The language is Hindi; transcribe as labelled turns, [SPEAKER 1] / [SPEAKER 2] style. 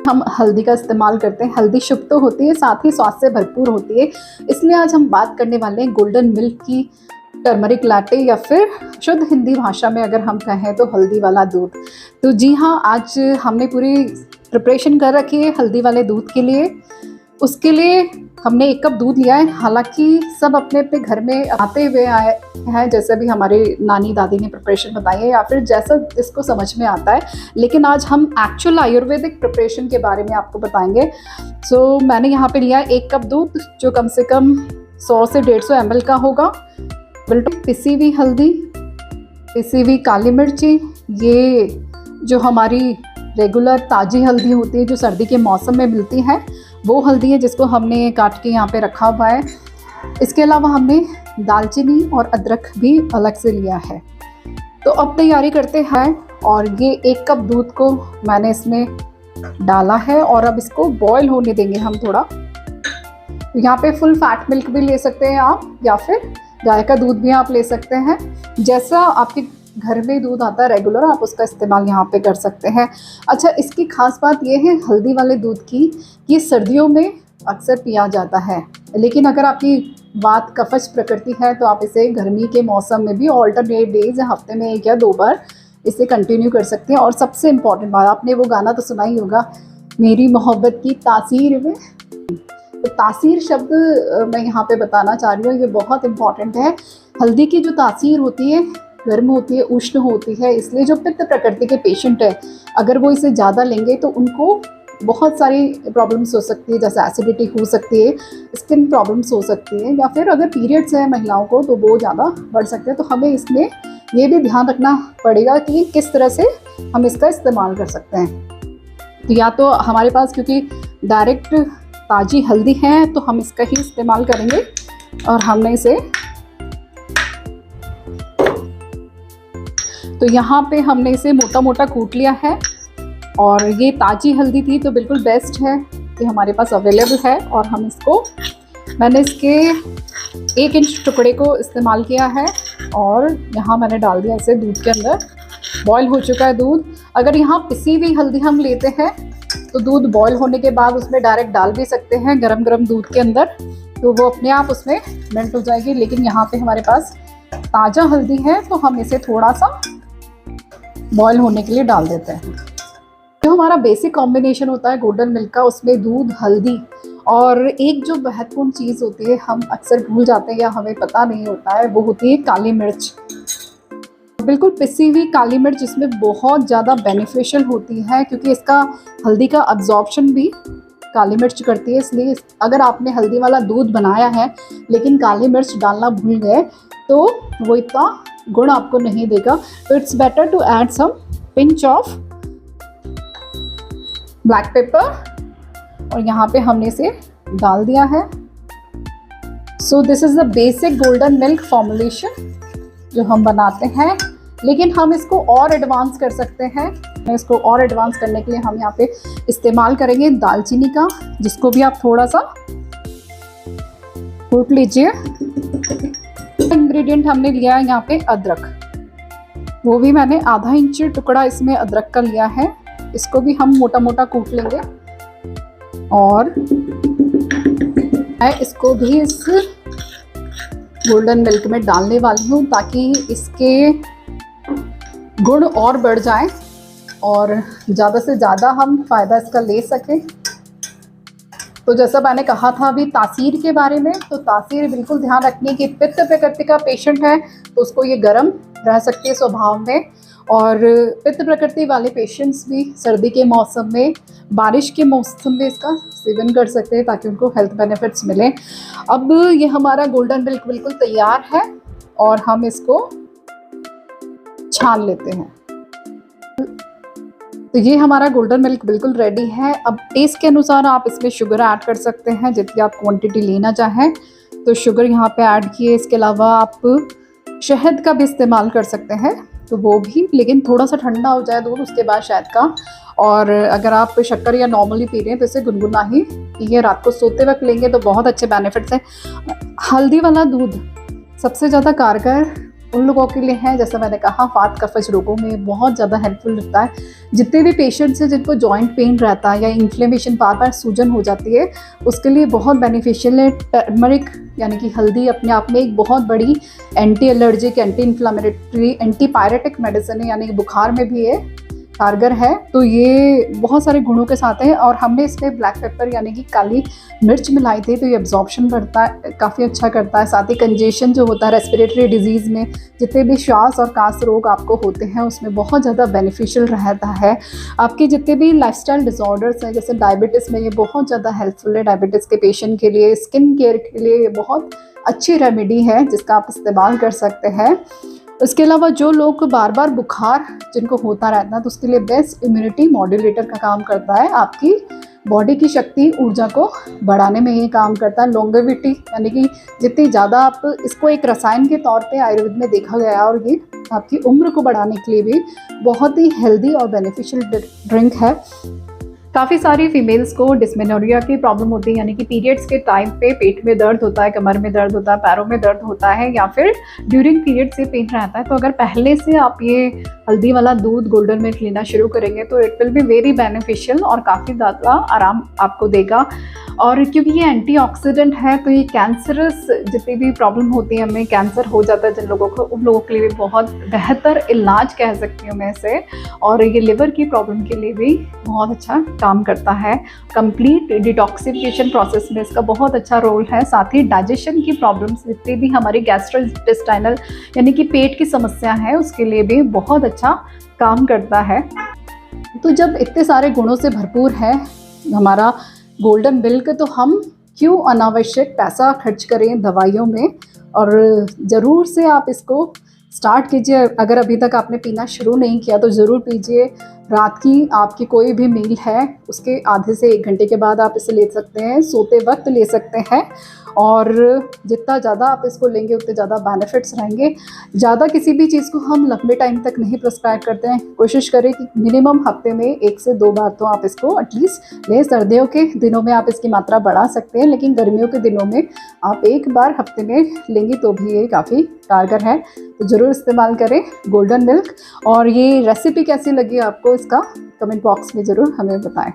[SPEAKER 1] हम हल्दी का इस्तेमाल करते हैं। हल्दी शुभ तो होती है, साथ ही स्वास्थ्य से भरपूर होती है। इसलिए आज हम बात करने वाले हैं गोल्डन मिल्क की टर्मरिक लाटे, या फिर शुद्ध हिंदी भाषा में अगर हम कहें तो हल्दी वाला दूध। तो जी हाँ, आज हमने पूरी प्रिपरेशन कर रखी है हल्दी वाले दूध के लिए। उसके लिए हमने 1 कप दूध लिया है। हालांकि सब अपने अपने घर में आते हुए आए हैं, जैसे भी हमारी नानी दादी ने प्रिपरेशन बताई है, या फिर जैसा इसको समझ में आता है। लेकिन आज हम एक्चुअल आयुर्वेदिक प्रिपरेशन के बारे में आपको बताएंगे। सो मैंने यहाँ पे लिया 1 कप दूध, जो कम से कम 100 से 150 ml का होगा। पिसी हुई हल्दी, पिसी हुई काली मिर्ची, ये जो हमारी रेगुलर ताज़ी हल्दी होती है जो सर्दी के मौसम में मिलती है, वो हल्दी है जिसको हमने काट के यहाँ पे रखा हुआ है। इसके अलावा हमने दालचीनी और अदरक भी अलग से लिया है। तो अब तैयारी करते हैं, और ये 1 कप दूध को मैंने इसमें डाला है और अब इसको बॉयल होने देंगे हम थोड़ा। यहाँ पे फुल फैट मिल्क भी ले सकते हैं आप, या फिर गाय का दूध भी आप ले सकते हैं। जैसा आपके घर में दूध आता है रेगुलर, आप उसका इस्तेमाल यहाँ पे कर सकते हैं। अच्छा, इसकी खास बात ये है हल्दी वाले दूध की, कि सर्दियों में अक्सर पिया जाता है। लेकिन अगर आपकी वात कफज प्रकृति है तो आप इसे गर्मी के मौसम में भी ऑल्टरनेट डेज, हफ्ते में 1 या 2 बार इसे कंटिन्यू कर सकते हैं। और सबसे इम्पॉर्टेंट बात, आपने वो गाना तो सुना ही होगा, मेरी मोहब्बत की तासीर में। तो तासीर शब्द मैं यहाँ पे बताना चाह रही हूँ, ये बहुत इम्पॉर्टेंट है। हल्दी की जो तासीर होती है गर्म होती है, उष्ण होती है, इसलिए जो पित्त प्रकृति के पेशेंट है, अगर वो इसे ज़्यादा लेंगे तो उनको बहुत सारी प्रॉब्लम्स हो सकती है, जैसे एसिडिटी हो सकती है, स्किन प्रॉब्लम्स हो सकती है, या फिर अगर पीरियड्स है महिलाओं को तो वो ज़्यादा बढ़ सकते हैं। तो हमें इसमें ये भी ध्यान रखना पड़ेगा कि किस तरह से हम इसका इस्तेमाल कर सकते हैं। तो या तो हमारे पास क्योंकि डायरेक्ट ताज़ी हल्दी है तो हम इसका ही इस्तेमाल करेंगे, और हमने इसे तो यहाँ पे हमने इसे मोटा मोटा कूट लिया है। और ये ताज़ी हल्दी थी तो बिल्कुल बेस्ट है कि हमारे पास अवेलेबल है। और हम इसको, मैंने इसके 1 इंच टुकड़े को इस्तेमाल किया है, और यहाँ मैंने डाल दिया इसे दूध के अंदर। बॉयल हो चुका है दूध। अगर यहाँ पिसी हुई हल्दी हम लेते हैं तो दूध बॉयल होने के बाद उसमें डायरेक्ट डाल भी सकते हैं गरम गरम दूध के अंदर, तो वो अपने आप उसमें मेल्ट हो जाएगी। लेकिन यहाँ पे हमारे पास ताज़ा हल्दी है तो हम इसे थोड़ा सा बॉयल होने के लिए डाल देते हैं। जो हमारा बेसिक कॉम्बिनेशन होता है गोल्डन मिल्क का, उसमें दूध, हल्दी और एक जो महत्वपूर्ण चीज़ होती है हम अक्सर भूल जाते हैं या हमें पता नहीं होता है, वो होती है काली मिर्च। बिल्कुल पिसी हुई काली मिर्च इसमें बहुत ज़्यादा बेनिफिशियल होती है, क्योंकि इसका हल्दी का अब्जॉर्प्शन भी काली मिर्च करती है। इसलिए अगर आपने हल्दी वाला दूध बनाया है लेकिन काली मिर्च डालना भूल गए तो वो इतना गुण आपको नहीं देगा। तो it's better to add some pinch of black pepper, और यहाँ पे हमने इसे डाल दिया है। So this is the basic golden milk formulation जो हम बनाते हैं। लेकिन हम इसको और एडवांस कर सकते हैं। इसको और एडवांस करने के लिए हम यहाँ पे इस्तेमाल करेंगे दालचीनी का, जिसको भी आप थोड़ा सा कूट लीजिए। इंग्रेडिएंट हमने लिया है यहाँ पे अदरक, वो भी मैंने आधा इंच टुकड़ा इसमें अदरक का लिया है। इसको भी हम मोटा मोटा कूट लेंगे, और मैं इसको भी इस गोल्डन मिल्क में डालने वाली हूँ ताकि इसके गुण और बढ़ जाएं और ज़्यादा से ज़्यादा हम फ़ायदा इसका ले सकें। तो जैसा मैंने कहा था अभी तासीर के बारे में, तो तासीर बिल्कुल ध्यान रखने की, पित्त प्रकृति का पेशेंट है तो उसको ये गर्म रह सकती है स्वभाव में, और पित्त प्रकृति वाले पेशेंट्स भी सर्दी के मौसम में, बारिश के मौसम में इसका सेवन कर सकते हैं ताकि उनको हेल्थ बेनिफिट्स मिलें। अब ये हमारा गोल्डन मिल्क बिल्कुल तैयार है और हम इसको छान लेते हैं। तो ये हमारा गोल्डन मिल्क बिल्कुल रेडी है। अब टेस्ट के अनुसार आप इसमें शुगर ऐड कर सकते हैं, जितनी आप क्वांटिटी लेना चाहें तो शुगर यहाँ पे ऐड किए। इसके अलावा आप शहद का भी इस्तेमाल कर सकते हैं, तो वो भी, लेकिन थोड़ा सा ठंडा हो जाए दूध उसके बाद शहद का। और अगर आप शक्कर या नॉर्मली पी रहे हैं तो इसे गुनगुना ही पिए, रात को सोते वक्त लेंगे तो बहुत अच्छे बेनिफिट्स हैं। हल्दी वाला दूध सबसे ज़्यादा कारगर उन लोगों के लिए है, जैसे मैंने कहा वात कफज रोगों में बहुत ज़्यादा हेल्पफुल रहता है। जितने भी पेशेंट्स हैं जिनको जॉइंट पेन रहता है या इन्फ्लेमेशन, बार बार सूजन हो जाती है, उसके लिए बहुत बेनिफिशियल है। टर्मरिक यानी कि हल्दी अपने आप में एक बहुत बड़ी anti allergic, anti inflammatory, anti pyretic medicine है, यानी कि बुखार में भी ये कारगर है। तो ये बहुत सारे गुणों के साथ है। और हमने इसमें ब्लैक पेपर यानी कि काली मिर्च मिलाई थी, तो ये एब्जॉर्प्शन करता है, काफ़ी अच्छा करता है। साथ ही कंजेशन जो होता है रेस्पिरेटरी डिजीज़ में, जितने भी श्वास और कास रोग आपको होते हैं उसमें बहुत ज़्यादा बेनिफिशियल रहता है। आपके जितने भी लाइफस्टाइल डिसऑर्डर्स हैं जैसे डायबिटीज़ में ये बहुत ज़्यादा हेल्पफुल है। डायबिटीज़ के पेशेंट के लिए, स्किन केयर के लिए ये बहुत अच्छी रेमेडी है जिसका आप इस्तेमाल कर सकते हैं। इसके अलावा जो लोग बार बार बुखार जिनको होता रहता है तो उसके लिए बेस्ट इम्यूनिटी मॉड्यूलेटर का काम करता है। आपकी बॉडी की शक्ति, ऊर्जा को बढ़ाने में ये काम करता है। लॉन्गेविटी यानी कि जितनी ज़्यादा आप इसको एक रसायन के तौर पे आयुर्वेद में देखा गया है, और ये आपकी उम्र को बढ़ाने के लिए भी बहुत ही हेल्दी और बेनिफिशियल ड्रिंक है। काफ़ी सारी फीमेल्स को डिस्मेनोरिया की प्रॉब्लम होती है, यानी कि पीरियड्स के टाइम पे पेट में दर्द होता है, कमर में दर्द होता है, पैरों में दर्द होता है, या फिर ड्यूरिंग पीरियड से पेन रहता है। तो अगर पहले से आप ये हल्दी वाला दूध, गोल्डन मिल्क लेना शुरू करेंगे तो it will be very beneficial और काफ़ी ज़्यादा आराम आपको देगा। और क्योंकि ये एंटीऑक्सीडेंट है तो ये कैंसरस जितनी भी प्रॉब्लम होती है, हमें कैंसर हो जाता है जिन लोगों को, उन लोगों के लिए भी बहुत बेहतर इलाज कह सकती हूँ मैं इसे। और ये लिवर की प्रॉब्लम के लिए भी बहुत अच्छा काम करता है। कंप्लीट डिटॉक्सिफिकेशन प्रोसेस में इसका बहुत अच्छा रोल है। साथ ही डाइजेशन की प्रॉब्लम्स जितनी भी हमारी गैस्ट्रोइंटेस्टाइनल यानी कि पेट की समस्या है उसके लिए भी बहुत अच्छा काम करता है। तो जब इतने सारे गुणों से भरपूर है हमारा गोल्डन मिल्क, तो हम क्यों अनावश्यक पैसा खर्च करें दवाइयों में। और ज़रूर से आप इसको स्टार्ट कीजिए। अगर अभी तक आपने पीना शुरू नहीं किया तो ज़रूर पीजिए। रात की आपकी कोई भी मील है उसके आधे से 1 घंटे के बाद आप इसे ले सकते हैं, सोते वक्त ले सकते हैं। और जितना ज़्यादा आप इसको लेंगे उतने ज़्यादा बेनिफिट्स रहेंगे। ज़्यादा किसी भी चीज़ को हम लंबे टाइम तक नहीं प्रिस्क्राइब करते हैं। कोशिश करें कि मिनिमम हफ्ते में 1 से 2 बार तो आप इसको एटलीस्ट लें। सर्दियों के दिनों में आप इसकी मात्रा बढ़ा सकते हैं, लेकिन गर्मियों के दिनों में आप 1 बार हफ्ते में लेंगे तो भी ये काफ़ी कारगर है। तो ज़रूर इस्तेमाल करें गोल्डन मिल्क। और ये रेसिपी कैसी लगी आपको, इसका कमेंट बॉक्स में ज़रूर हमें बताएं।